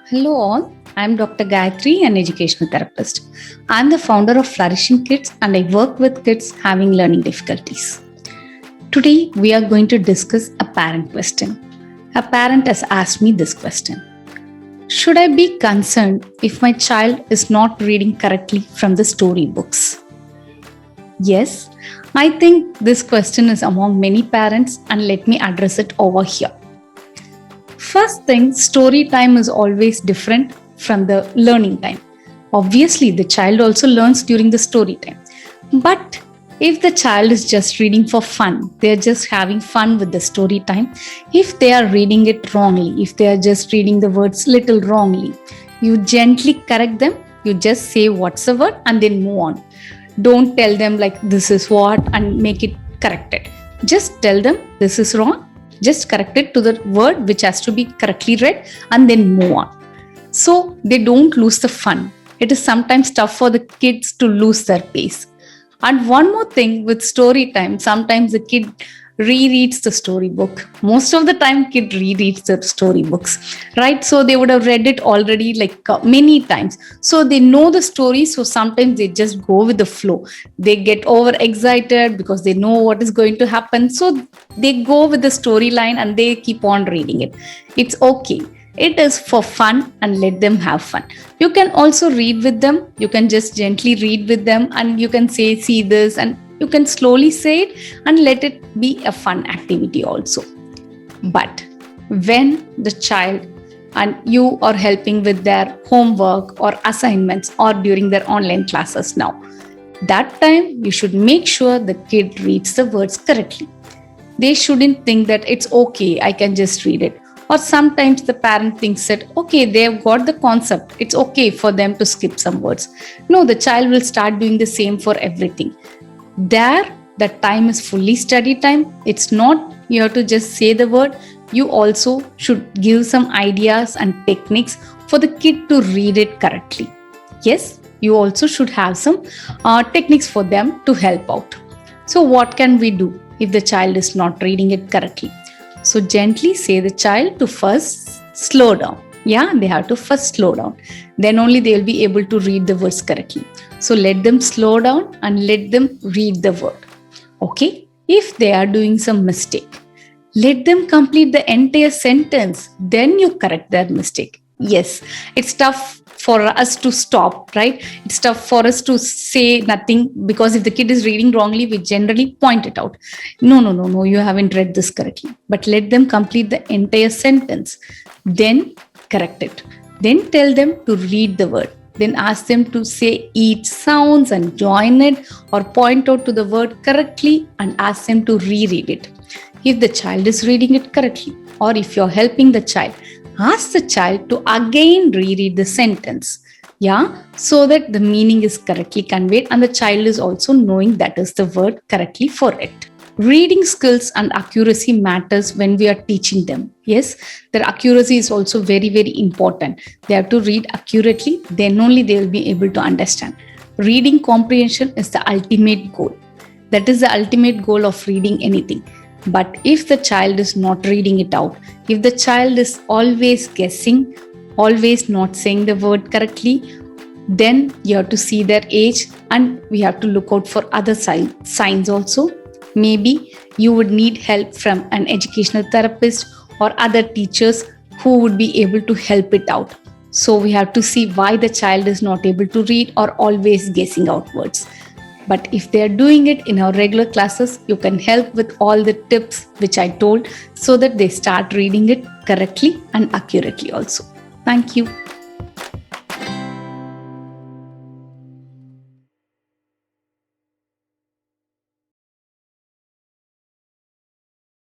Hello all, I am Dr. Gayatri, an educational therapist. I am the founder of Flourishing Kids and I work with kids having learning difficulties. Today we are going to discuss a parent question. A parent has asked me this question. Should I be concerned if my child is not reading correctly from the storybooks? Yes, I think this question is among many parents and let me address it over here. First thing, story time is always different from the learning time. Obviously, the child also learns during the story time. But if the child is just reading for fun, they're just having fun with the story time. If they are reading it wrongly, if they are just reading the words little wrongly, you gently correct them. You just say what's the word and then move on. Don't tell them like this is what and make it corrected. Just tell them this is wrong. Just correct it to the word which has to be correctly read and then move on. So they don't lose the fun. It is sometimes tough for the kids to lose their pace. And one more thing with story time, sometimes the kid rereads the storybook. Most of the time, kid rereads the storybooks, right? So they would have read it already many times. So they know the story. So sometimes they just go with the flow. They get overexcited because they know what is going to happen. So they go with the storyline and they keep on reading it. It's okay. It is for fun and let them have fun. You can also read with them. You can just gently read with them and you can say, see this, and you can slowly say it and let it be a fun activity also. But when the child and you are helping with their homework or assignments or during their online classes now, that time you should make sure the kid reads the words correctly. They shouldn't think that it's okay, I can just read it. Or sometimes the parent thinks that, okay, they've got the concept. It's okay for them to skip some words. No, the child will start doing the same for everything. There, the time is fully study time. It's not you have to just say the word. You also should give some ideas and techniques for the kid to read it correctly. Yes, you also should have some techniques for them to help out. So what can we do if the child is not reading it correctly? So gently say the child to first slow down. Yeah, they have to first slow down. Then only they will be able to read the words correctly. So let them slow down and let them read the word. Okay, if they are doing some mistake, let them complete the entire sentence. Then you correct their mistake. Yes, it's tough for us to stop, right? It's tough for us to say nothing because if the kid is reading wrongly, we generally point it out. No, you haven't read this correctly. But let them complete the entire sentence. Then correct it. Then tell them to read the word. Then ask them to say each sounds and join it or point out to the word correctly and ask them to reread it. If the child is reading it correctly or if you're helping the child, ask the child to again reread the sentence. Yeah, so that the meaning is correctly conveyed and the child is also knowing that is the word correctly for it. Reading skills and accuracy matters when we are teaching them. Yes, their accuracy is also very, very important. They have to read accurately, then only they will be able to understand. Reading comprehension is the ultimate goal. That is the ultimate goal of reading anything. But if the child is not reading it out, if the child is always guessing, always not saying the word correctly, then you have to see their age and we have to look out for other signs also. Maybe you would need help from an educational therapist or other teachers who would be able to help it out. So we have to see why the child is not able to read or always guessing out words. But if they are doing it in our regular classes, you can help with all the tips which I told so that they start reading it correctly and accurately also. Thank you.